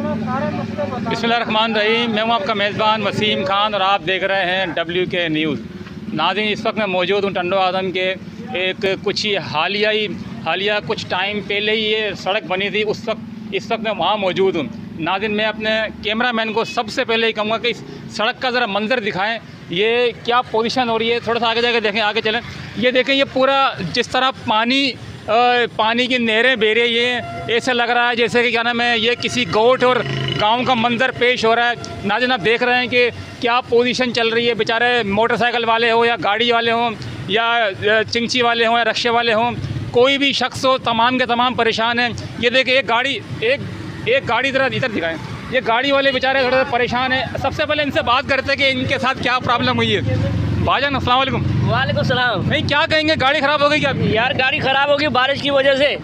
बिस्मिल्लाहिर्रहमानिर्रहीम। मैं हूँ आपका मेज़बान वसीम खान और आप देख रहे हैं WK न्यूज़। नाज़रीन, इस वक्त मैं मौजूद हूँ टंडो आदम के एक कुछ ही हालिया कुछ टाइम पहले ही ये सड़क बनी थी, इस वक्त मैं वहाँ मौजूद हूँ। नाज़रीन, मैं अपने कैमरामैन को सबसे पहले ही कहूँगा कि इस सड़क का ज़रा मंज़र दिखाएं, ये क्या पोजीशन हो रही है। थोड़ा सा आगे जाके देखें, आगे चलें। ये देखें, ये पूरा जिस तरह पानी की नहरें बह रही हैं, ऐसे लग रहा है जैसे कि क्या नाम है, ये किसी गोट और गांव का मंजर पेश हो रहा है। नाज़रीन, आप देख रहे हैं कि क्या पोजीशन चल रही है। बेचारे मोटरसाइकिल वाले हो या गाड़ी वाले हों या चिंची वाले हों या रक्शे वाले हों, कोई भी शख्स हो, तमाम के तमाम परेशान हैं। ये देखिए, एक गाड़ी इधर दिखाएं, ये गाड़ी वाले बेचारे थोड़े परेशान हैं। सबसे पहले इनसे बात करते हैं कि इनके साथ क्या प्रॉब्लम हुई है। भाईजान अस्सलाम वालेकुम। वालेकुम सलाम। नहीं, क्या कहेंगे, गाड़ी ख़राब हो गई क्या? यार गाड़ी ख़राब होगी बारिश की वजह से।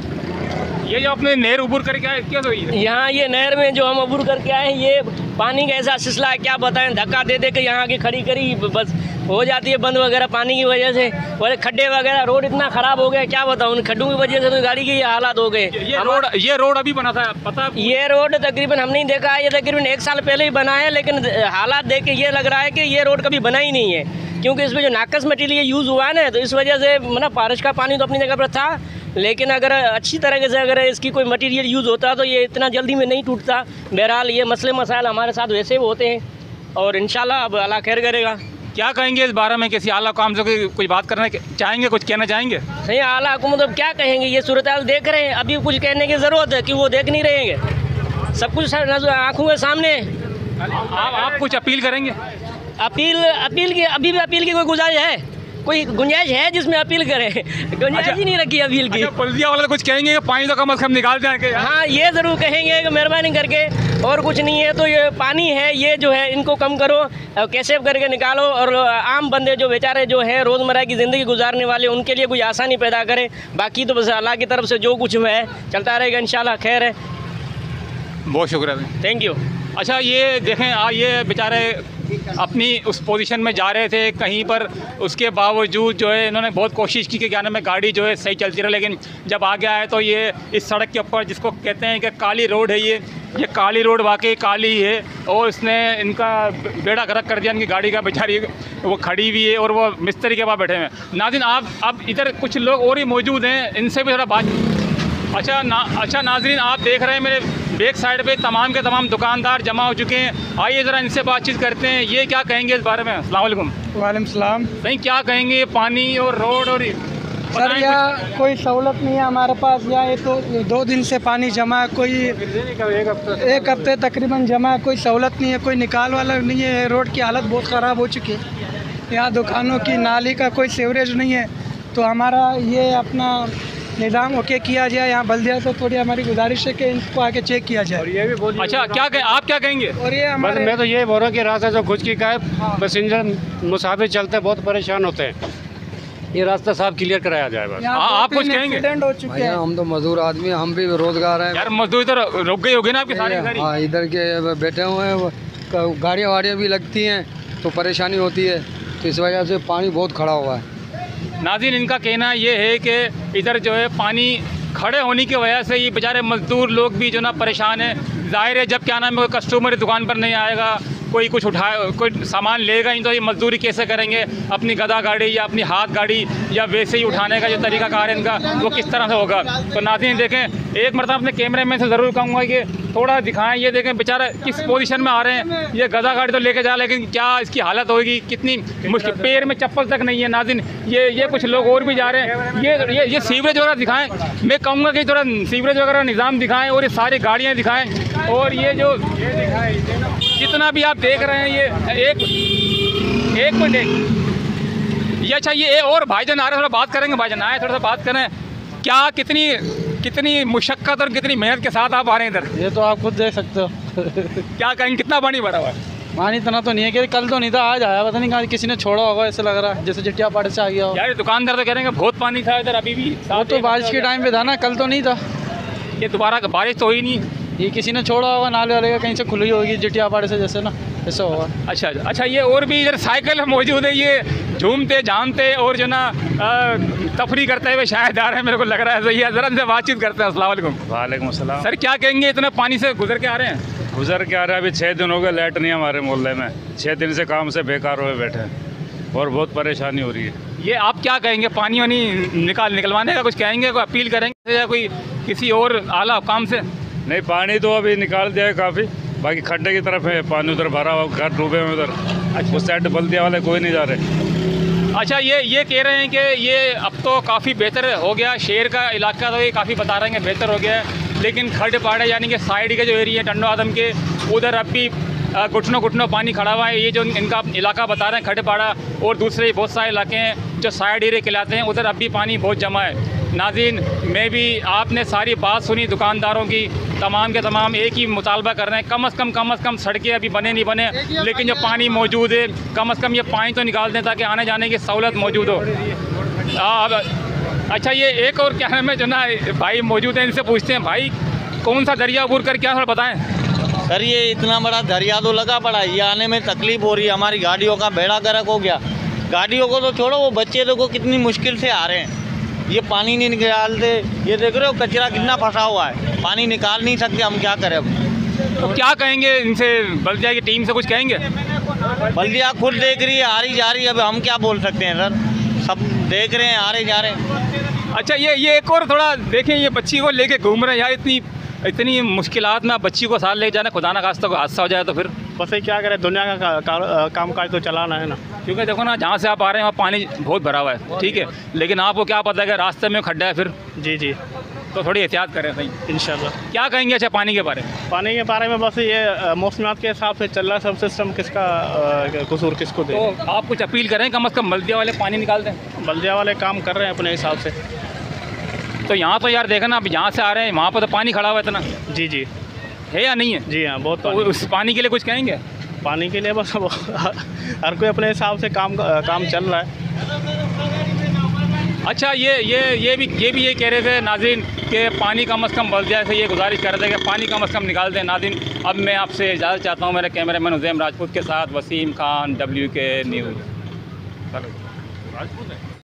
ये जो अपने नहर उबूर करके आए, क्या हुई है? यहाँ ये नहर में जो हम अबूर करके आए हैं, ये पानी का ऐसा सिलसिला है, क्या बताएं। धक्का दे दे के यहाँ की खड़ी करी बस हो जाती है बंद वगैरह पानी की वजह से। और खड्डे वगैरह, रोड इतना ख़राब हो गया, क्या बताऊँ। उन खड्डों की वजह से तो गाड़ी के ये हालात हो गए। ये रोड अभी बना था, पता? ये रोड तकरीबन हम नहीं देखा है, ये तकरीबन 1 साल पहले ही बना है, लेकिन हालात देख के ये लग रहा है कि ये रोड कभी बना ही नहीं है, क्योंकि इसमें जो नाकस मटीरियल यूज़ हुआ है ना, तो इस वजह से मतलब बारिश का पानी तो अपनी जगह पर था, लेकिन अगर अच्छी तरीके से अगर इसकी कोई मटेरियल यूज़ होता तो ये इतना जल्दी में नहीं टूटता। बहरहाल ये मसले मसाइल हमारे साथ वैसे भी होते हैं और इंशाल्लाह अब अल्लाह खैर करेगा। क्या कहेंगे इस बारे में, किसी आला काम से कोई बात करना चाहेंगे, कुछ कहना चाहेंगे? सही, आला हुकूमत अब क्या कहेंगे, ये सूरत हाल देख रहे हैं, अभी कुछ कहने की ज़रूरत है कि वो देख नहीं रहेंगे, सब कुछ आँखों के सामने। आप कुछ अपील करेंगे? अपील की अभी भी अपील की कोई गुंजाइश है? कोई गुंजाइश है जिसमें अपील करें? गुंजाइश ही नहीं रखी अपील की। पुलिया वाले कुछ कहेंगे कि पानी तो कम से कम निकाल जाएंगे? हाँ, ये ज़रूर कहेंगे कि मेहरबानी करके, और कुछ नहीं है तो ये पानी है, ये जो है इनको कम करो, कैसे करके निकालो, और आम बंदे जो बेचारे जो हैं रोज़मर्रा की ज़िंदगी गुजारने वाले, उनके लिए कोई आसानी पैदा करें। बाकी तो बस अल्लाह की तरफ से जो कुछ है चलता रहेगा, इंशाल्लाह खैर है। बहुत शुक्रिया, थैंक यू। अच्छा, ये देखें, ये बेचारे अपनी उस पोजीशन में जा रहे थे कहीं पर, उसके बावजूद जो है इन्होंने बहुत कोशिश की कि क्या नाम है, गाड़ी जो है सही चलती रहे, लेकिन जब आगे आए तो ये इस सड़क के ऊपर, जिसको कहते हैं कि काली रोड है, ये काली रोड वाकई काली है, और इसने इनका बेड़ा गर्क कर दिया इनकी गाड़ी का। बेचारी वो खड़ी हुई है और वो मिस्त्री के पास बैठे हुए हैं। नाज़रीन, अब इधर कुछ लोग और ही मौजूद हैं, इनसे भी थोड़ा बात। अच्छा नाज़रीन, आप देख रहे हैं मेरे बैक साइड पे तमाम के तमाम दुकानदार जमा हो चुके हैं। आइए ज़रा इनसे बातचीत करते हैं, ये क्या कहेंगे इस बारे में। अस्सलाम वालेकुम। वालेकुम सलाम। नहीं, क्या कहेंगे, पानी और रोड और सर यहाँ कोई सहूलत नहीं है हमारे पास। यहाँ ये तो 2 दिन से पानी जमा है, कोई 1 हफ्ते तकरीबन जमा है, कोई सहूलत नहीं है, कोई निकाल वाला नहीं है। रोड की हालत बहुत ख़राब हो चुकी है। यहाँ दुकानों की नाली का कोई सीवरेज नहीं है, तो हमारा ये अपना निज़ाम ओके किया जाए। यहाँ बल्दिया से थोड़ी हमारी गुजारिश है कि इनको आके चेक किया जाए। और ये भी बहुत अच्छा, आप क्या कहेंगे? और ये बस मैं तो ये बोल रहा हूँ कि रास्ता जो खुद की का है, पैसेंजर मुसाफिर चलते हैं बहुत परेशान होते हैं, ये रास्ता साफ क्लियर कराया जाए बस। आप कुछ कहेंगे? एक्सीडेंट हो चुके हैं। हम तो मजदूर आदमी, हम भी रोजगार हैं यार। मजदूरी तो रुक गई होगी ना आपकी सारी? हाँ, इधर के बैठे हुए हैं, गाड़ियाँ वाड़ियाँ भी लगती हैं तो परेशानी होती है, तो इस वजह से पानी बहुत खड़ा हुआ है। नाज़रीन, इनका कहना ये है कि इधर जो है पानी खड़े होने की वजह से ये बेचारे मज़दूर लोग भी जो ना परेशान हैं। ज़ाहिर है, जब क्या नाम है, कोई कस्टमर दुकान पर नहीं आएगा, कोई कुछ कोई सामान लेगा ही, तो ये मजदूरी कैसे करेंगे? अपनी गधा गाड़ी या अपनी हाथ गाड़ी या वैसे ही उठाने का जो तरीक़ाकार है इनका, वो किस तरह से होगा? तो नाज़रीन देखें, एक मरतबा अपने कैमरे में से ज़रूर कहूँगा कि थोड़ा दिखाएं। ये देखें बेचारा किस पोजीशन में आ रहे हैं। ये गधा गाड़ी तो लेके जा, लेकिन क्या इसकी हालत होगी, कितनी मुश्किल, पैर में चप्पल तक नहीं है। नाज़रीन, ये कुछ लोग और भी जा रहे हैं। ये सीवरेज वगैरह दिखाएं, मैं कहूँगा कि थोड़ा सीवरेज वगैरह निज़ाम दिखाएं, और ये सारी गाड़ियाँ दिखाएं, और ये जो जितना भी आप देख रहे हैं, ये एक मिनट, ये अच्छा, ये और भाईजान आ रहे हैं, थोड़ा बात करेंगे। भाईजान आए, थोड़ा सा बात करें, क्या कितनी मुशक्क़त और कितनी मेहनत के साथ आप आ रहे हैं इधर? ये तो आप खुद देख सकते हो। क्या कहेंगे, कितना पानी भरा हुआ है? पानी इतना तो नहीं है कि कल तो नहीं था, आज आया, पता नहीं कहाँ किसी ने छोड़ा होगा, ऐसा लग रहा है जैसे चिट्टिया पाड़े से आ गया हो। यार, दुकानदार तो कह रहे हैं कि बहुत पानी था इधर अभी भी। वो तो बारिश के टाइम पे था ना, कल तो नहीं था। ये दोबारा बारिश तो हुई नहीं, ये किसी ने छोड़ा होगा, नाले वाले का कहीं से खुली होगी चिट्टिया पाड़े से, जैसे ना ऐसा होगा। अच्छा, ये और भी इधर साइकिल मौजूद है, ये झूमते झामते और जो ना तफरी करते हुए शायद आ रहे हैं, मेरे को लग रहा है। सही है, ज़रा से बातचीत करते हैं। अस्सलाम वालेकुम। वालेकुम अस्सलाम। सर, क्या कहेंगे, इतने पानी से गुजर के आ रहे हैं? गुजर के आ रहा है। अभी 6 दिन हो गए लाइट नहीं हमारे मोहल्ले में। 6 दिन से काम से बेकार हुए बैठे हैं और बहुत परेशानी हो रही है। ये आप क्या कहेंगे, पानी वानी निकलवाने का कुछ कहेंगे, कोई अपील करेंगे या कोई किसी और आला काम से? नहीं, पानी तो अभी निकाल दिया है काफ़ी, बाकी खड्डे की तरफ है पानी, उधर भरा हुआ, घर डूबे हुए उधर। उस साइड बल्दिया वाले कोई नहीं जा रहे। अच्छा, ये कह रहे हैं कि ये अब तो काफ़ी बेहतर हो गया, शहर का इलाका तो ये काफ़ी बता रहे हैं कि बेहतर हो गया है, लेकिन खड्ड पाड़े यानी कि साइड के जो एरिया टंडो आदम के उधर अब भी घुटनों पानी खड़ा हुआ है। ये जो इनका इलाका बता रहे हैं खड्ड पाड़ा, और दूसरे बहुत सारे इलाके हैं जो साइड एरिया कहलाते हैं, उधर अब भी पानी बहुत जमा है। नाज़रीन, मैं भी, आपने सारी बात सुनी दुकानदारों की, तमाम के तमाम एक ही मुतालबा कर रहे हैं, कम से कम सड़कें अभी बने नहीं बने, लेकिन जो पानी मौजूद है कम से कम ये पानी तो निकाल दें ताकि आने जाने की सहूलत मौजूद हो। अच्छा, ये एक और क्या नाम है जो ना भाई मौजूद है, इनसे पूछते हैं, भाई कौन सा दरिया अबूर कर, क्या थोड़ा बताएँ। सर, ये इतना बड़ा दरिया तो लगा पड़ा है, ये आने में तकलीफ हो रही है, हमारी गाड़ियों का बेड़ा गर्क हो गया। गाड़ियों को तो छोड़ो, वो बच्चे देखो कितनी मुश्किल से आ रहे हैं, ये पानी नहीं निकालते। ये देख रहे हो कचरा कितना फंसा हुआ है, पानी निकाल नहीं सकते, हम क्या करें अब। तो क्या कहेंगे इनसे, बल्दिया की टीम से कुछ कहेंगे? बल्दिया खुद देख रही है, आ रही जा रही है, अब हम क्या बोल सकते हैं सर, सब देख रहे हैं, आ रहे जा रहे हैं। अच्छा, ये एक और थोड़ा देखें, ये बच्ची को लेके घूम रहे हैं यार, इतनी मुश्किलात में आप बच्ची को साथ ले जाना, खुदा ना खास्ता को हादसा हो जाए तो फिर बस ये क्या करें, दुनिया का काम काज तो चलाना है ना। क्योंकि देखो ना, जहाँ से आप आ रहे हैं वहाँ पानी बहुत भरा हुआ है, ठीक है, लेकिन आपको क्या पता है कि रास्ते में खड्डा है फिर। जी जी, तो थोड़ी एहतियात करें सही, इंशाल्लाह। क्या कहेंगे अच्छा पानी के बारे में? पानी के बारे में बस ये मौसमियात के हिसाब से चल रहा है सब सिस्टम, किसका कसूर किसको दे। तो आप कुछ अपील करें, कम से कम बल्दिया वाले पानी निकाल दें। बल्दिया वाले काम कर रहे हैं अपने हिसाब से। तो यहाँ तो यार देखा ना, अब यहाँ से आ रहे हैं, वहाँ पर तो पानी खड़ा हुआ है इतना। जी जी, है या नहीं है? जी हाँ, बहुत तो पानी। उस पानी के लिए कुछ कहेंगे? पानी के लिए बस हर कोई अपने हिसाब से काम चल रहा है। अच्छा, ये भी ये कह रहे थे नाज़रीन कि पानी कम से कम बल्दिया से ये गुजारिश कर रहे थे कि पानी कम से कम निकाल दें। नाज़रीन, अब मैं आपसे इजाज़त चाहता हूँ, मेरे कैमरामैन उज़ैम राजपूत के साथ वसीम खान, WK न्यूज़।